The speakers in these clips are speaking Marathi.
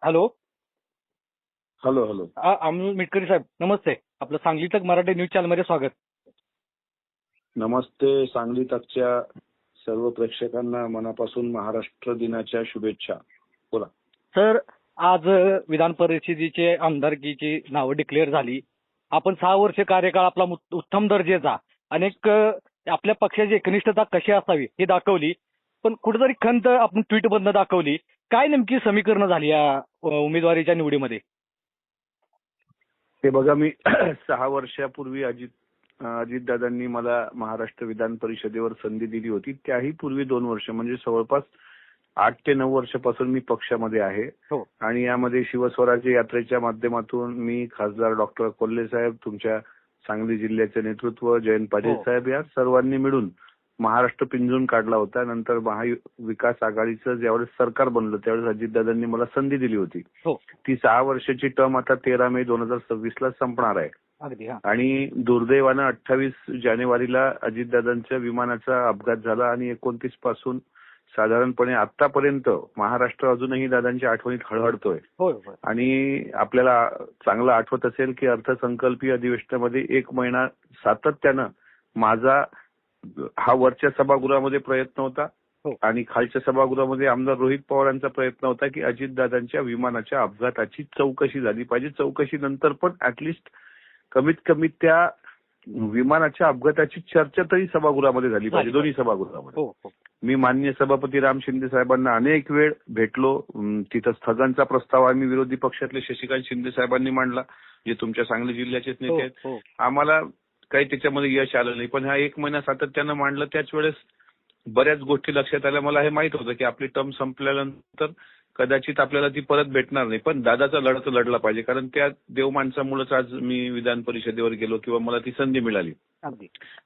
Hello. Hello hello. Amol Mitkari साहेब नमस्ते. आपलं सांगली तक मराठी न्यूज चॅनलमध्ये स्वागत. नमस्ते. सांगली तकच्या सर्व प्रेक्षकांना मनापासून महाराष्ट्र दिनाच्या शुभेच्छा. बोला सर. आज विधान परिषदेचे आमदारकीची नावं डिक्लेअर झाली. आपण 6 वर्ष कार्यकाळ आपला उत्तम दर्जाचा अनेक आपल्या पक्षाची एकनिष्ठता कशी असावी हे दाखवली. पण कुठेतरी खंत आपण ट्विट मधनं दाखवली. काय नेमकी समीकरण झाली या उमेदवारीच्या निवडीमध्ये? हे बघा, मी 6 वर्षापूर्वी अजितदादांनी मला महाराष्ट्र विधान परिषदेवर संधी दिली होती. त्याही पूर्वी 2 वर्ष म्हणजे जवळपास 8 ते 9 वर्षापासून मी पक्षामध्ये आहे. हो. आणि यामध्ये शिवस्वराज्य यात्रेच्या माध्यमातून मी खासदार डॉक्टर कोल्हे साहेब, तुमच्या सांगली जिल्ह्याचे नेतृत्व जयंत पाटील साहेब या सर्वांनी मिळून महाराष्ट्र पिंजून काढला होता. नंतर महाविकास आघाडीचं ज्यावेळेस सरकार बनलं त्यावेळेस अजितदादांनी मला संधी दिली होती. ती 6 वर्षाची टर्म आता 13 मे 2026 ला संपणार आहे. अगदी. आणि दुर्दैवानं 28 जानेवारीला अजितदादांच्या विमानाचा अपघात झाला आणि 29 पासून साधारणपणे आतापर्यंत महाराष्ट्र अजूनही दादांच्या आठवणीत हळहळतोय. आणि आपल्याला चांगलं आठवत असेल की अर्थसंकल्पीय अधिवेशनामध्ये 1 महिना सातत्यानं माझा हा वरच्या सभागृहामध्ये प्रयत्न होता आणि खालच्या सभागृहामध्ये आमदार रोहित पवारांचा प्रयत्न होता की अजितदादांच्या विमानाच्या अपघाताची चौकशी झाली पाहिजे. चौकशी नंतर पण ऍटलिस्ट कमीत कमी त्या विमानाच्या अपघाताची चर्चा तरी सभागृहामध्ये झाली पाहिजे, दोन्ही सभागृहामध्ये. मी माननीय सभापती राम शिंदे साहेबांना अनेक वेळ भेटलो. तिथं स्थगनचा प्रस्ताव आम्ही विरोधी पक्षातले शशिकांत शिंदे साहेबांनी मांडला, जे तुमच्या सांगली जिल्ह्याचेच नेते आहेत. आम्हाला काही त्याच्यामध्ये यश आलं नाही, पण हा 1 महिना सातत्यानं मांडलं. त्याच वेळेस बऱ्याच गोष्टी लक्षात आल्या. मला हे माहित होतं की आपली टर्म संपल्यानंतर कदाचित आपल्याला ती परत भेटणार नाही, पण दादाचा लढा तर लढला पाहिजे, कारण त्या देव माणसामुळेच आज मी विधान परिषदेवर गेलो किंवा मला ती संधी मिळाली.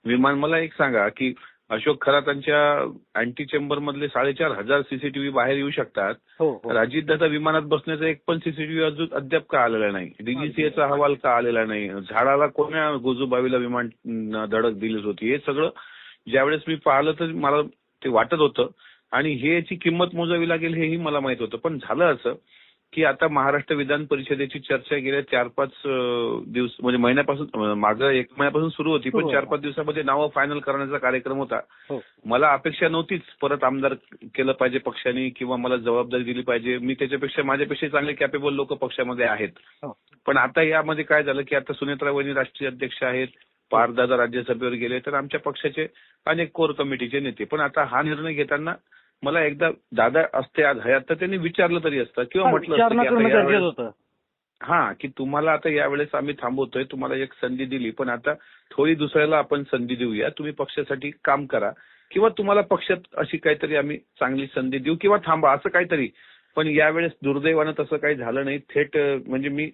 विमान, मला एक सांगा की अशोक खरातांच्या अँटी चेंबर मधले 4,500 सीसीटीव्ही बाहेर येऊ शकतात. अजितदादा विमानात बसण्याचा एक पण सीसीटीव्ही अद्याप का आलेला नाही? डीजीसीएचा अहवाल का आलेला नाही? झाडाला कोण्या गोजूबावीला विमान धडक दिलीच होती? हे सगळं ज्यावेळेस मी पाहिलं तर मला ते वाटत होतं आणि हे याची किंमत मोजावी लागेल हेही मला माहित होतं. पण झालं असं की आता महाराष्ट्र विधान परिषदेची चर्चा गेल्या 4-5 दिवस म्हणजे महिन्यापासून, मागं 1 महिन्यापासून सुरू होती, पण 4-5 दिवसामध्ये नावं फायनल करण्याचा कार्यक्रम होता. मला अपेक्षा नव्हतीच परत आमदार केलं पाहिजे पक्षाने किंवा मला जबाबदारी दिली पाहिजे. मी त्याच्यापेक्षा माझ्यापेक्षा चांगले कॅपेबल लोक पक्षामध्ये आहेत. पण आता यामध्ये काय झालं की आता सुनेत्रा वहिनी राष्ट्रीय अध्यक्ष आहेत, पारदादा राज्यसभेवर गेले, तर आमच्या पक्षाचे अनेक कोर कमिटीचे नेते. पण आता हा निर्णय घेताना मला एकदा दादा असते आज हयात तर त्यांनी विचारलं तरी असतं किंवा म्हटलं असतं की तुम्हाला आता यावेळेस आम्ही थांबवतोय, तुम्हाला एक संधी दिली, पण आता थोडी दुसऱ्याला आपण संधी देऊया, तुम्ही पक्षासाठी काम करा किंवा तुम्हाला पक्षात अशी काहीतरी आम्ही चांगली संधी देऊ किंवा थांबा, असं काहीतरी. पण यावेळेस दुर्दैवानं तसं काही झालं नाही. थेट म्हणजे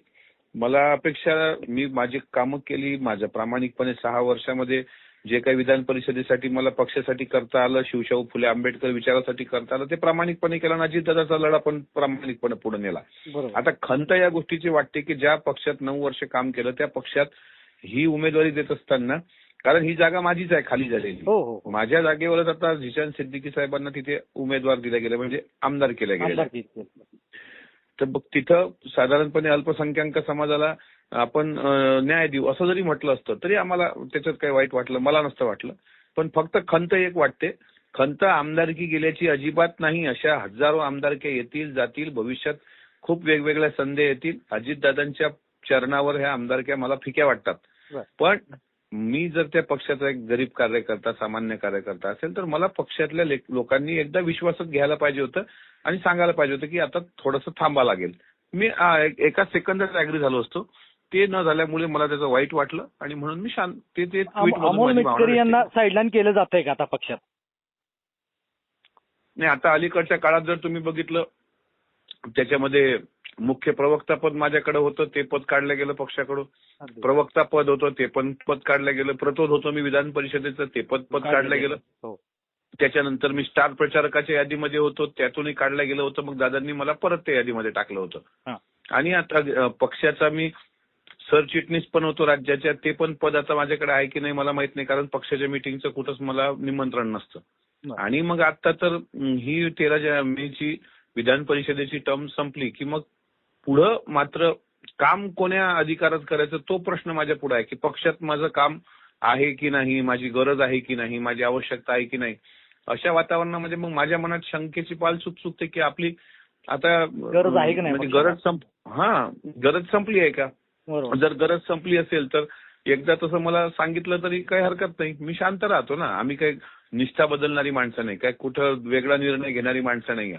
मला अपेक्षा, मी माझी कामं केली माझ्या प्रामाणिकपणे 6 वर्षामध्ये. जे काही विधान परिषदेसाठी मला पक्षासाठी करता आलं, शिवशाहू फुले आंबेडकर विचारासाठी करता आलं, ते प्रामाणिकपणे केलं. अजितदादाचा लढा पण प्रामाणिकपणे पुढे नेला. आता खंत या गोष्टीची वाटते की ज्या पक्षात 9 वर्ष काम केलं त्या पक्षात ही उमेदवारी देत असताना, कारण ही जागा माझीच आहे खाली झालेली, माझ्या जागेवरच आता झिशान सिद्दीकी साहेबांना तिथे उमेदवार दिला गेला, म्हणजे आमदार केला गेला. तर मग तिथं साधारणपणे अल्पसंख्याक समाजाला आपण न्याय देऊ असं जरी म्हटलं असतं तरी आम्हाला त्याच्यात काही वाईट वाटलं, मला नसतं वाटलं. पण फक्त खंत एक वाटते, खंत आमदारकी गेल्याची अजिबात नाही. अशा हजारो आमदारक्या येतील जातील, भविष्यात खूप वेगवेगळ्या संधी येतील. अजितदादांच्या चरणावर ह्या आमदारक्या मला फिक्या वाटतात. पण मी जर त्या पक्षाचा एक गरीब कार्यकर्ता, सामान्य कार्यकर्ता असेल तर मला पक्षातल्या लोकांनी एकदा विश्वासात घ्यायला पाहिजे होतं आणि सांगायला पाहिजे होतं की आता थोडंसं थांबा लागेल. मी एका सेकंदात अॅग्री झालो असतो. ते न झाल्यामुळे मला त्याचं वाईट वाटलं आणि म्हणून मी अमोल मिटकरी यांना साईडलाईन केलं जातंय का आता पक्षात? नाही, आता अलीकडच्या काळात जर तुम्ही बघितलं त्याच्यामध्ये मुख्य प्रवक्ता पद माझ्याकडे होतं, ते पद काढलं गेलं पक्षाकडून. प्रवक्ता पद होतं, ते पण पद काढलं गेलं. प्रतोद होतो मी विधान परिषदेचं, ते पद काढलं गेलं. त्याच्यानंतर मी स्टार प्रचारकाच्या यादीमध्ये होतो, त्यातूनही काढलं गेलं होतं. मग दादांनी मला परत त्या यादीमध्ये टाकलं होतं. आणि आता पक्षाचा मी सरचिटणीस पण होतो राज्याच्या, ते पण पद आता माझ्याकडे आहे की नाही मला माहित नाही, कारण पक्षाच्या मिटिंगचं कुठंच मला निमंत्रण नसतं. आणि मग आता तर ही 13 मेची विधान परिषदेची टर्म संपली की मग पुढं मात्र काम कोण्या अधिकारात करायचं तो प्रश्न माझ्या पुढे आहे की पक्षात माझं काम आहे की नाही, माझी गरज आहे की नाही, माझी आवश्यकता आहे की नाही. अशा वातावरणामध्ये मग माझ्या मनात शंकेची पाल चुकते की आपली आता गरज आहे की नाही म्हणजे गरज संपली आहे का. बरोबर. जर गरज संपली असेल तर एकदा तसं मला सांगितलं तरी काही हरकत नाही, मी शांत राहतो ना. आम्ही काही निष्ठा बदलणारी माणसं नाही, काय कुठं वेगळा निर्णय घेणारी माणसं नाही.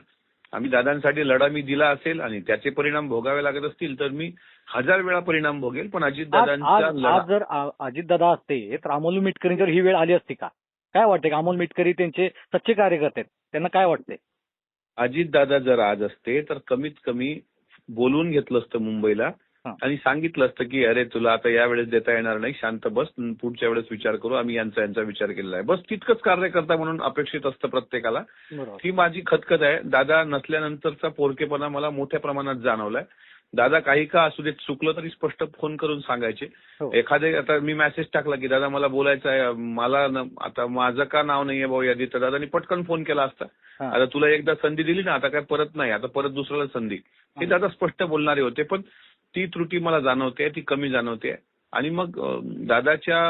आम्ही दादांसाठी लढा मी दिला असेल आणि त्याचे परिणाम भोगावे लागत असतील तर मी 1000 वेळा परिणाम भोगेल, पण अजितदादांचा आज जर अजितदादा असते तर अमोल मिटकरींवर ही वेळ आली असती का? काय वाटते का अमोल मिटकरी त्यांचे सच्चे कार्यकर्ते आहेत, त्यांना काय वाटते? अजितदादा जर आज असते तर कमीत कमी बोलवून घेतलं असतं मुंबईला आणि सांगितलं असतं की अरे तुला आता या वेळेस देता येणार नाही, शांत बस, पुढच्या वेळेस विचार करू, आम्ही यांचा विचार केलेला आहे. बस तितकंच कार्यकर्ता म्हणून अपेक्षित असतं प्रत्येकाला. ही माझी खतखत आहे. दादा नसल्यानंतरचा पोरकेपणा मला मोठ्या प्रमाणात जाणवलाय. दादा काही का असू देत, चुकलं तरी स्पष्ट फोन करून सांगायचे. एखादे आता मी मेसेज टाकला की दादा मला बोलायचं आहे, मला आता माझं का नाव नाहीये भाऊ यादीत, तर दादानी पटकन फोन केला असता. आता तुला एकदा संधी दिली ना, आता काय परत नाही, आता परत दुसऱ्याला संधी. हे दादा स्पष्ट बोलणारे होते, पण ती त्रुटी मला जाणवते, ती कमी जाणवते. आणि मग दादाच्या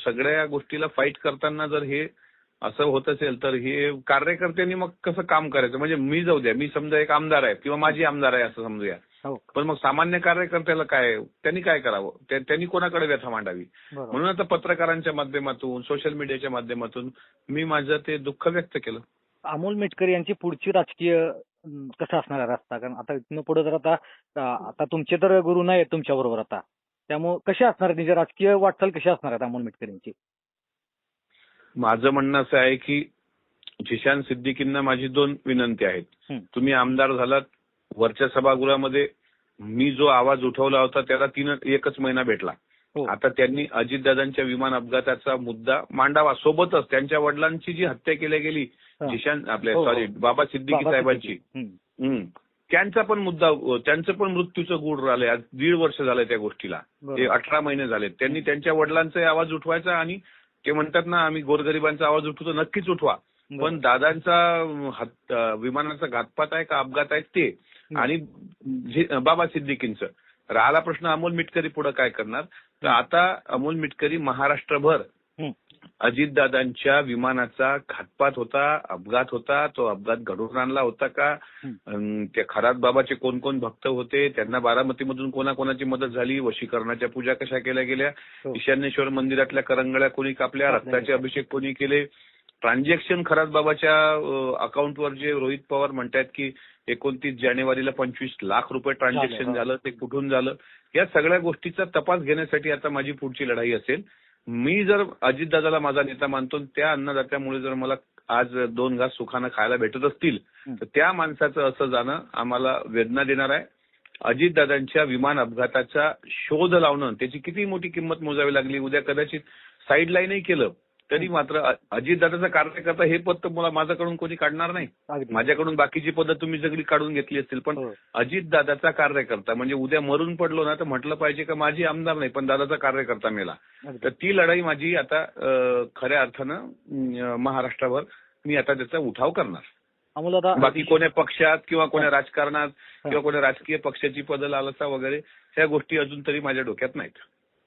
सगळ्या गोष्टीला फाईट करताना जर हे असं होत असेल तर हे कार्यकर्त्यांनी मग कसं काम करायचं. म्हणजे मी जाऊ द्या, मी समजा एक आमदार आहे किंवा माझी आमदार आहे असं समजूया, पण मग सामान्य कार्यकर्त्याला काय, त्यांनी काय करावं, त्यांनी कोणाकडे व्यथा मांडावी. म्हणून आता पत्रकारांच्या माध्यमातून, सोशल मीडियाच्या माध्यमातून मी माझं ते दुःख व्यक्त केलं. अमोल मिटकरी यांची पुढची राजकीय कसं असणार आहे रस्ता? कारण आता इथनं पुढे जर आता तुमचे तर गुरु नाही आहेत तुमच्या बरोबर आता, त्यामुळे कशी असणार आहे त्यांची राजकीय वाटचाल, कशी असणार आहे अमोल मिटकरींची? माझं म्हणणं असं आहे की जिशान सिद्दीकींना माझी 2 विनंती आहेत. तुम्ही आमदार झालात, वरच्या सभागृहामध्ये मी जो आवाज उठवला होता त्याला 1च महिना भेटला. आता त्यांनी अजितदादांच्या विमान अपघाताचा मुद्दा मांडावा, सोबतच त्यांच्या वडिलांची जी हत्या केली गेली जिशान बाबा सिद्दीकी साहेबांची, त्यांचा पण मुद्दा, त्यांचं पण मृत्यूचं गूढ राहिलंय. आज 1.5 वर्ष झालंय त्या गोष्टीला, ते 18 महिने झाले. त्यांनी त्यांच्या वडिलांचा आवाज उठवायचा आणि ते म्हणतात ना आम्ही गोरगरिबांचा आवाज उठवतो, नक्कीच उठवा, पण दादांचा विमानाचा घातपात आहे का अपघात आहे ते, आणि बाबा सिद्दीकींचं. राहिला प्रश्न अमोल मिटकरी पुढे काय करणार, तर आता अमोल मिटकरी महाराष्ट्रभर अजितदादांच्या विमानाचा घातपात होता, अपघात होता, तो अपघात घडवून आणला होता का, त्या खरात बाबाचे कोण कोण भक्त होते, त्यांना बारामतीमधून कोणाकोणाची मदत झाली, वशीकरणाच्या पूजा कशा केल्या गेल्या, ईशान्येश्वर मंदिरातल्या करंगळ्या कोणी कापल्या, रक्ताचे अभिषेक कोणी केले, ट्रान्झॅक्शन खरात बाबाच्या अकाउंटवर जे रोहित पवार म्हणतात की 29 जानेवारीला 25 लाख रुपये ट्रान्झॅक्शन झालं, ते कुठून झालं, या सगळ्या गोष्टीचा तपास घेण्यासाठी आता माझी पुढची लढाई असेल. मी जर अजितदादाला माझा नेता मानतो, त्या अन्नदात्यामुळे जर मला आज 2 घास सुखानं खायला भेटत असतील तर त्या माणसाचं असं जाणं आम्हाला वेदना देणार आहे. अजितदादांच्या विमान अपघाताचा शोध लावणं, त्याची किती मोठी किंमत मोजावी लागली, उद्या कदाचित साईडलाईनही केलं तरी मात्र अजितदादाचा कार्यकर्ता हे पद तर मला माझ्याकडून कोणी काढणार नाही. माझ्याकडून बाकीची पदं तुम्ही सगळी काढून घेतली असतील, पण अजितदादाचा कार्यकर्ता म्हणजे उद्या मरून पडलो ना तर म्हटलं पाहिजे का माझी आमदार नाही पण दादाचा कार्यकर्ता मेला. तर ती लढाई माझी आता खऱ्या अर्थानं महाराष्ट्रावर मी आता त्याचा उठाव करणार. बाकी कोण्या पक्षात किंवा कोण्या राजकारणात किंवा कोण्या राजकीय पक्षाची पदं लालसा वगैरे ह्या गोष्टी अजून तरी माझ्या डोक्यात नाहीत.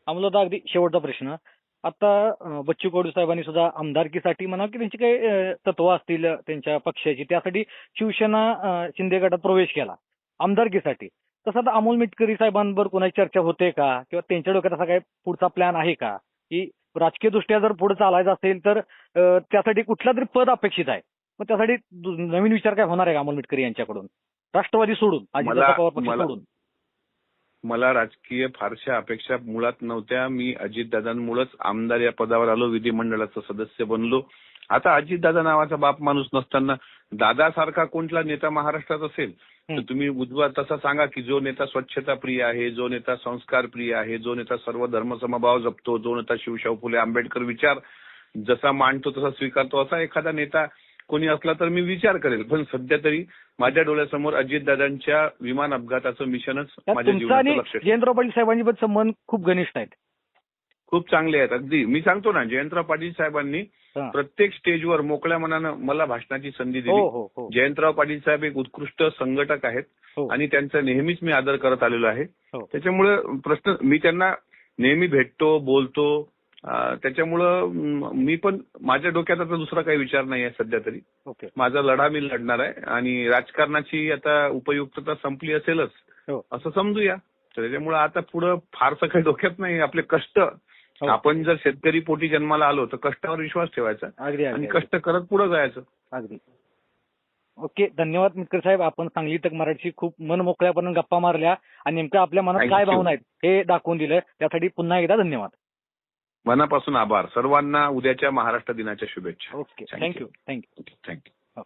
अमोलदा, अगदी शेवटचा प्रश्न. आता बच्चू कडू साहेबांनी सुद्धा आमदारकीसाठी म्हणा की त्यांची काही तत्व असतील त्यांच्या पक्षाची, त्यासाठी शिवसेना शिंदे गटात प्रवेश केला आमदारकीसाठी. तसं आता अमोल मिटकरी साहेबांवर कोणाची चर्चा होते का, किंवा त्यांच्या डोक्यात असा काही पुढचा प्लॅन आहे का की राजकीय दृष्ट्या जर पुढे चालायचं असेल तर त्यासाठी कुठला तरी पद अपेक्षित आहे, मग त्यासाठी नवीन विचार काय होणार आहे अमोल मिटकरी यांच्याकडून, राष्ट्रवादी सोडून, अजितदादा पवार पक्ष सोडून? मला राजकीय फारशा अपेक्षा मुळात नव्हत्या. मी अजितदादांमुळेच आमदार या पदावर आलो, विधिमंडळाचा सदस्य बनलो. आता अजितदादा नावाचा बाप माणूस नसताना दादासारखा कोणता नेता महाराष्ट्रात असेल तर तुम्ही उद्वा तसा सांगा की जो नेता स्वच्छता प्रिय आहे, जो नेता संस्कार प्रिय आहे, जो नेता सर्व धर्मसमभाव जपतो, जो नेता शिवशाहू फुले आंबेडकर विचार जसा मांडतो तसा स्वीकारतो, असा एखादा नेता कोणी असला तर मी विचार करेल. पण सध्या तरी माझ्या डोळ्यासमोर अजितदादांच्या विमान अपघाताचं मिशनच माझ्या जीवनाचं लक्ष आहे. जयंतराव पाटील साहेबांची संबंध खूप घनिष्ठ आहेत. खूप चांगले आहेत. अगदी मी सांगतो ना, जयंतराव पाटील साहेबांनी हा. प्रत्येक स्टेजवर मोकळ्या मनानं मला भाषणाची संधी हो दिली. हो हो जयंतराव पाटील साहेब एक उत्कृष्ट संघटक आहेत हो आणि त्यांचा नेहमीच मी आदर करत आलेलो आहे. हो. त्याच्यामुळे मी त्यांना नेहमी भेटतो, बोलतो. त्याच्यामुळं मी पण माझ्या डोक्यात आता दुसरा काही विचार नाही आहे सध्या तरी. ओके. माझा लढा मी लढणार आहे आणि राजकारणाची आता उपयुक्तता संपली असेलच हो असं समजूया. तर त्याच्यामुळे आता पुढं फारसं काही डोक्यात नाही. आपले कष्ट, हो. आपण जर शेतकरी पोटी जन्माला आलो तर कष्टावर विश्वास ठेवायचा अगदी आणि अगदी कष्ट करत पुढे जायचं. अगदी. ओके, धन्यवाद मित्र साहेब. आपण सांगली तक मराठीशी खूप मन मोकळ्यापणे गप्पा मारल्या आणि नेमकं आपल्या मनात Thank काय you. भावना आहेत हे दाखवून दिलं. त्यासाठी पुन्हा एकदा धन्यवाद. मनापासून आभार. सर्वांना उद्याच्या महाराष्ट्र दिनाच्या शुभेच्छा. Okay, thank you. थँक्यू.